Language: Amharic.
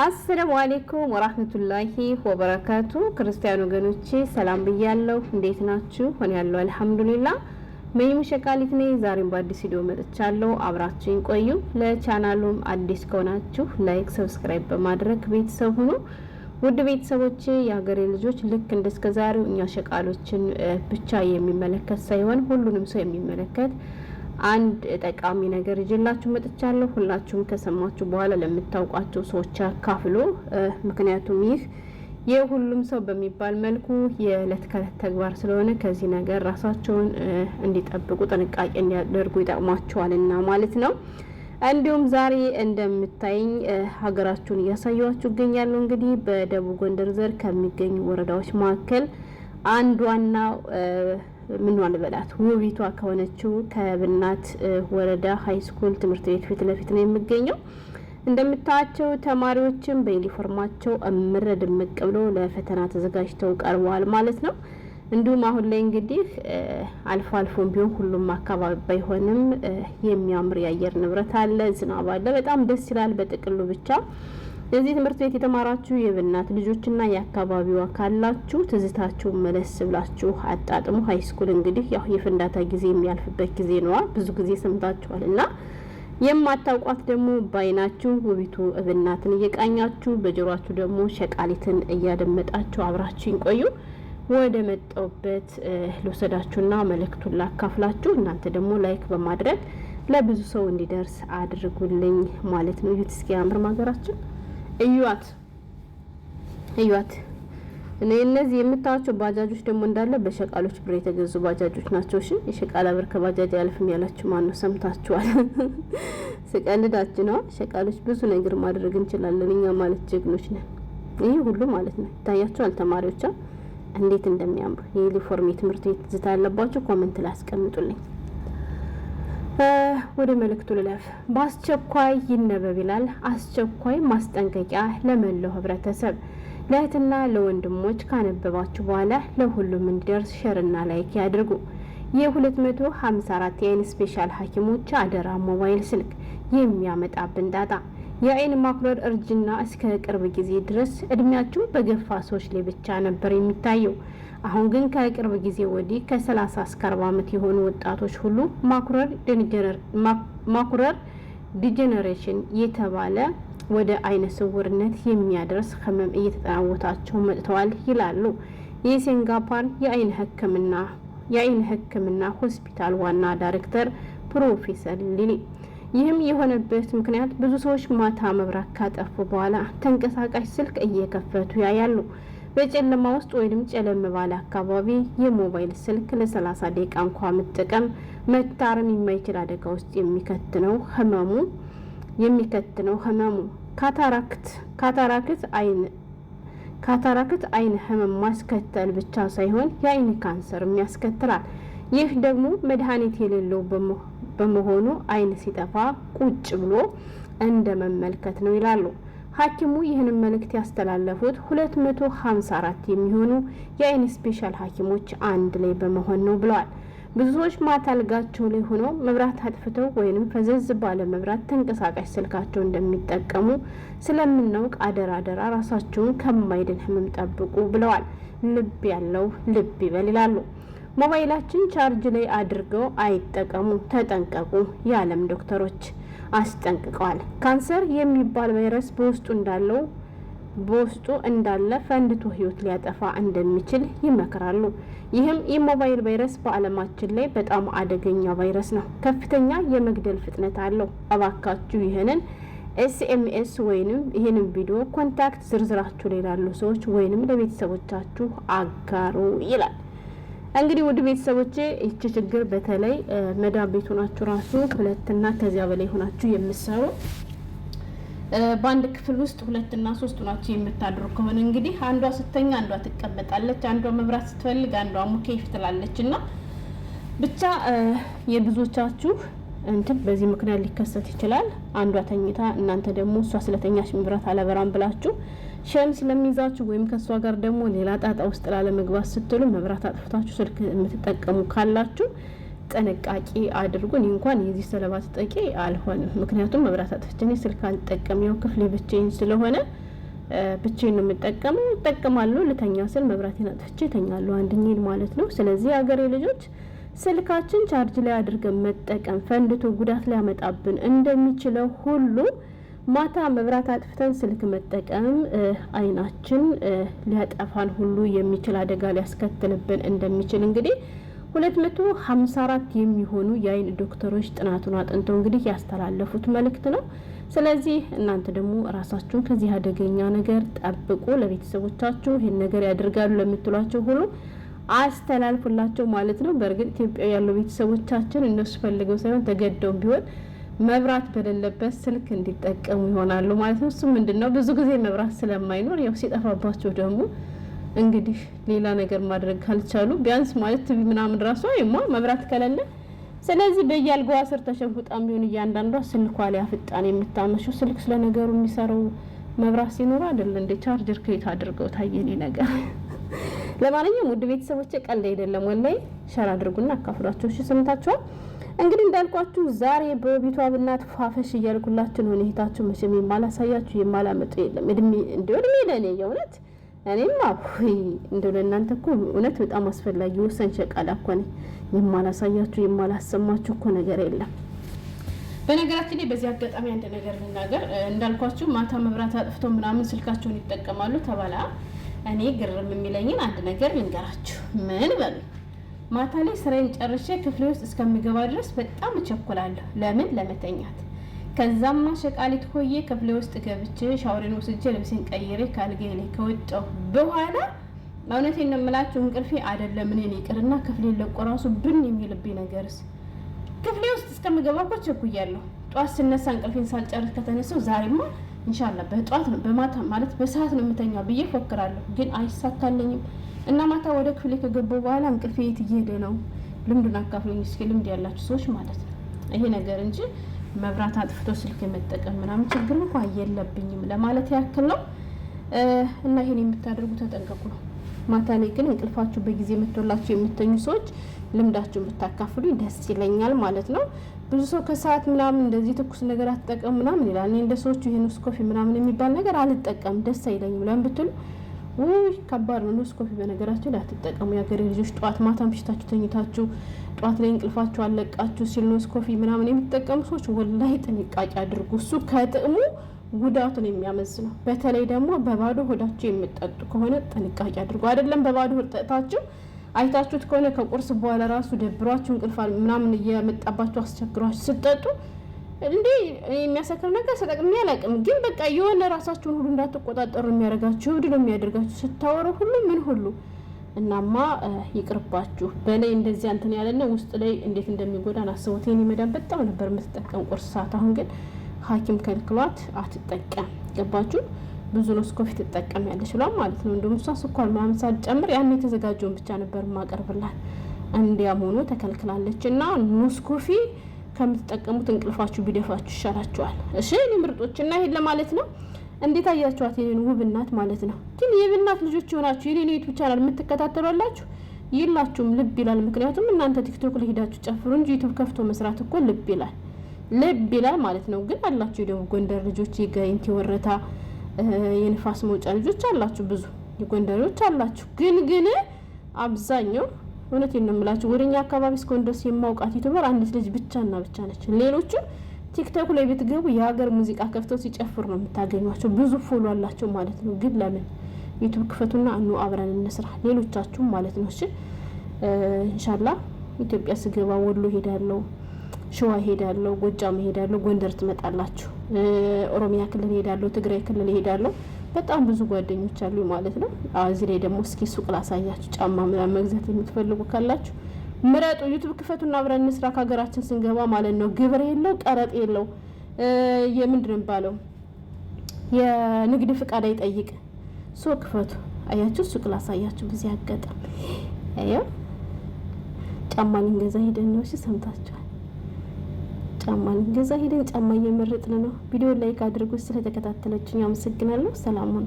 አሰላሙ አለይኩም ወራህመቱላሂ ወበረካቱ። ክርስቲያን ወገኖቼ ሰላም ብያለሁ። እንዴት ናችሁ? ሆነ ያለው አልሐምዱሊላህ። መይሙ ሸቃሊት ነኝ። ዛሬም በአዲስ ቪዲዮ መጥቻለሁ። አብራችሁኝ ቆዩ። ለቻናሉም አዲስ ከሆናችሁ ላይክ፣ ሰብስክራይብ በማድረግ ቤተሰብ ሁኑ። ውድ ቤተሰቦቼ የሀገሬ ልጆች ልክ እንደስከዛሬው እኛ ሸቃሎችን ብቻ የሚመለከት ሳይሆን ሁሉንም ሰው የሚመለከት አንድ ጠቃሚ ነገር ይዤላችሁ መጥቻለሁ። ሁላችሁም ከሰማችሁ በኋላ ለምታውቋቸው ሰዎች አካፍሉ። ምክንያቱም ይህ የሁሉም ሰው በሚባል መልኩ የዕለት ከዕለት ተግባር ስለሆነ ከዚህ ነገር ራሳቸውን እንዲጠብቁ ጥንቃቄ እንዲያደርጉ ይጠቅማቸዋልና ማለት ነው። እንዲሁም ዛሬ እንደምታዩኝ ሀገራችሁን እያሳየኋችሁ እገኛለሁ። እንግዲህ በደቡብ ጎንደር ዘር ከሚገኙ ወረዳዎች መካከል አንዷና ምን ልበላት ውቢቷ ከሆነችው ከብናት ወረዳ ሃይ ስኩል ትምህርት ቤት ፊት ለፊት ነው የሚገኘው። እንደምታዩቸው ተማሪዎችም በዩኒፎርማቸው እምር ድምቅ ብለው ለፈተና ተዘጋጅተው ቀርበዋል ማለት ነው። እንዲሁም አሁን ላይ እንግዲህ አልፎ አልፎም ቢሆን ሁሉም አካባቢ ባይሆንም የሚያምር የአየር ንብረት አለ፣ ዝናብ አለ። በጣም ደስ ይላል። በጥቅሉ ብቻ እዚህ ትምህርት ቤት የተማራችሁ የብናት ልጆችና የአካባቢው አካላችሁ ትዝታችሁ መለስ ብላችሁ አጣጥሙ። ሃይ ስኩል እንግዲህ ያው የፍንዳታ ጊዜ የሚያልፍበት ጊዜ ነው። ብዙ ጊዜ ሰምታችኋልና የማታውቋት ደግሞ ባይናችሁ ውቢቱ ብናትን እየቃኛችሁ በጆሮአችሁ ደግሞ ሸቃሊትን እያደመጣችሁ አብራችሁኝ ቆዩ። ወደ መጣውበት ልወሰዳችሁና መልእክቱን ላካፍላችሁ። እናንተ ደግሞ ላይክ በማድረግ ለብዙ ሰው እንዲደርስ አድርጉልኝ ማለት ነው። ይሁት እስኪ ያምር ማገራችን እዩዋት እነዚህ የምታዩቸው ባጃጆች ደግሞ እንዳለ በሸቃሎች ብር የተገዙ ባጃጆች ናቸው። እሺ የሸቃላ ብር ከባጃጅ ያልፍም ያላችሁ ማን ነው? ሰምታችኋል። ስቀልዳችሁ ነው። ሸቃሎች ብዙ ነገር ማድረግ እንችላለን እኛ ማለት ጀግኖች ነን። ይሄ ሁሉ ማለት ነው። ታያችኋል ተማሪዎቿ እንዴት እንደሚያምሩ የዩኒፎርም የትምህርት ቤት ትዝታ ያለባቸው ኮሜንት ላይ አስቀምጡልኝ። ወደ መልእክቱ ልለፍ። በአስቸኳይ ይነበብ ይላል። አስቸኳይ ማስጠንቀቂያ ለመላው ህብረተሰብ፣ ለእህትና ለወንድሞች ካነበባችሁ በኋላ ለሁሉም እንዲደርስ ሼርና ላይክ ያድርጉ። የ254 የአይን ስፔሻል ሐኪሞች አደራ ሞባይል ስልክ የሚያመጣብን ጣጣ። የአይን ማኩረር እርጅና እስከ ቅርብ ጊዜ ድረስ እድሜያቸው በገፋ ሰዎች ላይ ብቻ ነበር የሚታየው። አሁን ግን ከቅርብ ጊዜ ወዲህ ከ30 እስከ 40 ዓመት የሆኑ ወጣቶች ሁሉ ማኩረር ዲጀነሬሽን የተባለ ወደ አይነ ስውርነት የሚያደርስ ህመም እየተጠናወታቸው መጥተዋል ይላሉ የሲንጋፖር የአይን ሕክምና ሆስፒታል ዋና ዳይሬክተር ፕሮፌሰር ሊሊ። ይህም የሆነበት ምክንያት ብዙ ሰዎች ማታ መብራት ካጠፉ በኋላ ተንቀሳቃሽ ስልክ እየከፈቱ ያያሉ። በጨለማ ውስጥ ወይንም ጨለም ባለ አካባቢ የሞባይል ስልክ ለ30 ደቂቃ እንኳን መጠቀም መታረም የማይችል አደጋ ውስጥ የሚከትነው ህመሙ ካታራክት አይን ህመም ማስከተል ብቻ ሳይሆን የአይን ካንሰር ያስከትላል። ይህ ደግሞ መድኃኒት የሌለው በመሆኑ አይን ሲጠፋ ቁጭ ብሎ እንደ መመልከት ነው ይላሉ ሐኪሙ። ይህንን መልእክት ያስተላለፉት 254 የሚሆኑ የአይን ስፔሻል ሐኪሞች አንድ ላይ በመሆን ነው ብለዋል። ብዙዎች ማታ አልጋቸው ላይ ሆነው መብራት አጥፍተው ወይንም ፈዘዝ ባለ መብራት ተንቀሳቃሽ ስልካቸው እንደሚጠቀሙ ስለምናውቅ አደራ ራሳቸውን ከማይድን ህመም ጠብቁ ብለዋል። ልብ ያለው ልብ ይበል ይላሉ። ሞባይላችን ቻርጅ ላይ አድርገው አይጠቀሙ፣ ተጠንቀቁ የዓለም ዶክተሮች አስጠንቅቀዋል። ካንሰር የሚባል ቫይረስ በውስጡ እንዳለ ፈንድቶ ህይወት ሊያጠፋ እንደሚችል ይመክራሉ። ይህም የሞባይል ቫይረስ በዓለማችን ላይ በጣም አደገኛ ቫይረስ ነው። ከፍተኛ የመግደል ፍጥነት አለው። እባካችሁ ይህንን ኤስኤምኤስ ወይንም ይህንን ቪዲዮ ኮንታክት ዝርዝራችሁ ላይ ላሉ ሰዎች ወይንም ለቤተሰቦቻችሁ አጋሩ ይላል። እንግዲህ ውድ ቤተሰቦቼ እቺ ችግር በተለይ መዳም ቤት ሆናችሁ ራሱ ሁለትና ከዚያ በላይ ሆናችሁ የምትሰሩ በአንድ ክፍል ውስጥ 2 እና 3 ሆናችሁ የምታድሩ ከሆነ እንግዲህ አንዷ ስተኛ አንዷ ትቀመጣለች፣ አንዷ መብራት ስትፈልግ አንዷ ሙኬፍ ትላለችና ብቻ የብዙዎቻችሁ እንትን በዚህ ምክንያት ሊከሰት ይችላል። አንዷ ተኝታ እናንተ ደግሞ እሷ ስለተኛች መብራት አላበራም ብላችሁ ሸም ስለሚይዛችሁ ወይም ከሷ ጋር ደግሞ ሌላ ጣጣ ውስጥ ላለመግባት ስትሉ መብራት አጥፍታችሁ ስልክ የምትጠቀሙ ካላችሁ ጥንቃቄ አድርጉ። እኔ እንኳን የዚህ ሰለባ ተጠቂ አልሆንም፣ ምክንያቱም መብራት አጥፍቼ ስልክ አልጠቀም፣ ያው ክፍሌ ብቻዬን ስለሆነ ብቻዬን ነው የምጠቀመው። እጠቀማለሁ ልተኛ ስል መብራቴን አጥፍቼ እተኛለሁ አንድኛን ማለት ነው። ስለዚህ ሀገሬ ልጆች ስልካችን ቻርጅ ላይ አድርገን መጠቀም ፈንድቶ ጉዳት ሊያመጣብን እንደሚችለው ሁሉ ማታ መብራት አጥፍተን ስልክ መጠቀም አይናችን ሊያጠፋን ሁሉ የሚችል አደጋ ሊያስከትልብን እንደሚችል እንግዲህ 254 የሚሆኑ የአይን ዶክተሮች ጥናቱን አጥንተው እንግዲህ ያስተላለፉት መልእክት ነው። ስለዚህ እናንተ ደግሞ ራሳችሁን ከዚህ አደገኛ ነገር ጠብቁ። ለቤተሰቦቻችሁ ይሄን ነገር ያደርጋሉ ለምትሏቸው ሁሉ አስተላልፉላቸው ማለት ነው። በእርግጥ ኢትዮጵያ ያለው ቤተሰቦቻችን እነሱ ፈልገው ሳይሆን ተገደው ቢሆን መብራት በሌለበት ስልክ እንዲጠቀሙ ይሆናሉ ማለት ነው። እሱ ምንድነው ብዙ ጊዜ መብራት ስለማይኖር ያው ሲጠፋባቸው ደግሞ እንግዲህ ሌላ ነገር ማድረግ ካልቻሉ ቢያንስ ማለት ቲቪ ምናምን ራሱ አይማ መብራት ከሌለ ስለዚህ በየአልጋዋ ስር ተሸጉጣም ቢሆን እያንዳንዷ ስልኳ ላይ አፍጣን የምታመሸው ስልክ ስለነገሩ የሚሰራው መብራት ሲኖር አይደል እንደ ቻርጀር ከየት አድርገው ታየኔ ነገር። ለማንኛውም ውድ ቤተሰቦቼ ቀልድ አይደለም ወላይ ሸር አድርጉና አካፍሏቸው። እሺ ሰምታችኋል። እንግዲህ እንዳልኳችሁ ዛሬ በውቢቷ ብናት ፋፈሽ እያልኩላችሁ ነው። እህታችሁ መቼም የማላሳያችሁ የማላመጡ የለም። እድሜ ለኔ የእውነት እኔማ እንደው ለእናንተ እኮ እውነት በጣም አስፈላጊ ወሰን ሸቃላ እኮ ነኝ። የማላሳያችሁ የማላሰማችሁ እኮ ነገር የለም። በነገራችን ላይ በዚህ አጋጣሚ አንድ ነገር ልናገር። እንዳልኳችሁ ማታ መብራት አጥፍተው ምናምን ስልካቸውን ይጠቀማሉ ተባላ። እኔ ግርም የሚለኝን አንድ ነገር ልንገራችሁ። ምን በሉ ማታ ላይ ስራዬን ጨርሼ ክፍሌ ውስጥ እስከምገባ ድረስ በጣም እቸኩላለሁ። ለምን ለመተኛት። ከዛማ ሸቃሊት ሆዬ ክፍሌ ውስጥ ገብቼ ሻወሬን ወስጄ ልብሴን ቀይሬ ካልጋዬ ላይ ከወጣሁ በኋላ እውነቴን ነው የምላችሁ እንቅልፌ አይደለም እኔን ይቅርና ክፍሌን ለቆ ራሱ ብን የሚልብኝ ነገርስ ክፍሌ ውስጥ እስከምገባ እኮ ቸኩያለሁ። ጧት ስነሳ እንቅልፌን ሳልጨርስ ከተነሳው ዛሬማ ኢንሻአላህ በጧት ነው በማታ ማለት በሰዓት ነው የምተኛ ብዬ ፎክራለሁ፣ ግን አይሳካልኝም። እና ማታ ወደ ክፍሌ ከገባሁ በኋላ እንቅልፌ የት እየሄደ ነው? ልምዱን አካፍሉኝ እስኪ ልምድ ያላችሁ ሰዎች ማለት ነው። ይሄ ነገር እንጂ መብራት አጥፍቶ ስልክ መጠቀም ምናምን ችግር እንኳን የለብኝም ለማለት ያክል ነው። እና ይሄን የምታደርጉ ተጠንቀቁ ነው። ማታ ላይ ግን እንቅልፋችሁ በጊዜ መጥቶላችሁ የምትተኙ ሰዎች ልምዳችሁን ብታካፍሉ ደስ ይለኛል ማለት ነው። ብዙ ሰው ከሰዓት ምናምን እንደዚህ ትኩስ ነገር አትጠቀም ምናምን ይላል። እኔ እንደ ሰዎቹ ይሄን ስኮፊ ምናምን የሚባል ነገር አልጠቀም፣ ደስ አይለኝም። ለምን ብትሉ ከባድ ነው። ስኮፊ በነገራችሁ ላይ አትጠቀሙ የሀገሬ ልጆች። ጧት ማታ ምሽታችሁ ተኝታችሁ ጧት ላይ እንቅልፋችሁ አለቃችሁ ሲል ስኮፊ ምናምን የምትጠቀሙ ሰዎች ወላሂ ጥንቃቄ አድርጉ። እሱ ከጥቅሙ ጉዳቱን የሚያመዝነው። በተለይ ደግሞ በባዶ ሆዳችሁ የምትጠጡ ከሆነ ጥንቃቄ አድርጉ። አይደለም በባዶ ሆድ ጠጥታችሁ አይታችሁት ከሆነ ከቁርስ በኋላ ራሱ ደብሯችሁ እንቅልፍ ምናምን እየመጣባችሁ አስቸግሯችሁ ስትጠጡ እንዴ የሚያሰክር ነገር ተጠቅሜ አላውቅም፣ ግን በቃ የሆነ ራሳችሁን ሁሉ እንዳትቆጣጠሩ የሚያደርጋችሁ እብድ ነው የሚያደርጋችሁ ስታወሩ ሁሉ ምን ሁሉ። እናማ ይቅርባችሁ። በላይ እንደዚህ እንትን ያለና ውስጥ ላይ እንዴት እንደሚጎዳን አስቡት። የኔ መዳም በጣም ነበር የምትጠቀም ቁርስ ሰዓት፣ አሁን ግን ሐኪም ከልክሏት አትጠቀም። ገባችሁ? ብዙ ነው ስኮፊ ትጠቀም ያለሽ ብሏል ማለት ነው። እንደውም እሷ ስኳር ምናምን ሳትጨምር ያን የተዘጋጀውን ብቻ ነበር ማቀርብላት። እንዲያም ሆኖ ተከልክላለች። እና ኑስኮፊ ከምትጠቀሙት እንቅልፋችሁ ቢደፋችሁ ይሻላችኋል። እሺ እኔ ምርጦች እና ይሄን ለማለት ነው። እንዴት አያችኋት የኔን ውብ እናት ማለት ነው። ግን የብናት ልጆች ሆናችሁ የኔን ዩቲዩብ ቻናል የምትከታተሉላችሁ ይላችሁም ልብ ይላል። ምክንያቱም እናንተ ቲክቶክ ላይ ሄዳችሁ ጨፍሩ እንጂ ዩቲዩብ ከፍቶ መስራት እኮ ልብ ይላል ማለት ነው። ግን አላችሁ ደግሞ ጎንደር ልጆች የጋይንት ወረታ የንፋስ መውጫ ልጆች አላችሁ፣ ብዙ የጎንደሮች አላችሁ። ግን አብዛኛው እውነቴን ነው የምላችሁ ወደኛ አካባቢ እስከሆነ ድረስ የማውቃት ዩቲዩበር አንዲት ልጅ ብቻና ብቻ ነች። ሌሎቹ ቲክቶክ ላይ ብትገቡ የሀገር ሙዚቃ ከፍተው ሲጨፍሩ ነው የምታገኟቸው። ብዙ ፎሎ አላቸው ማለት ነው። ግን ለምን ዩቲዩብ ክፈቱና አኑ አብረን እንስራ ሌሎቻችሁ ማለት ነው። እሺ ኢንሻአላህ ኢትዮጵያ ስገባ ወሎ ሄዳለሁ፣ ሸዋ ሄዳለሁ፣ ጎጃም ሄዳለሁ፣ ጎንደር ትመጣላችሁ፣ ኦሮሚያ ክልል ሄዳለሁ፣ ትግራይ ክልል ሄዳለሁ። በጣም ብዙ ጓደኞች አሉ ማለት ነው። እዚህ ላይ ደግሞ እስኪ ሱቅ ላሳያችሁ። ጫማ ምናምን መግዛት የምትፈልጉ ካላችሁ ምረጡ። ዩቲዩብ ክፈቱና አብረን እንስራ። ከሀገራችን ስንገባ ማለት ነው ግብር የለው ቀረጥ የለው የምንድን ባለው የንግድ ፍቃድ አይጠይቅ። ሱቅ ክፈቱ። አያችሁ ሱቅ ላሳያችሁ። በዚህ አጋጣሚ አየው ጫማ ልንገዛ ሄደን ነው። እሺ ሰምታችኋል። ጫማ ልንገዛ ሄደን ጫማ እየመረጥን ነው። ቪዲዮ ላይክ አድርጉ። ስለተከታተላችሁኝ አመሰግናለሁ። ሰላም ሁኑ።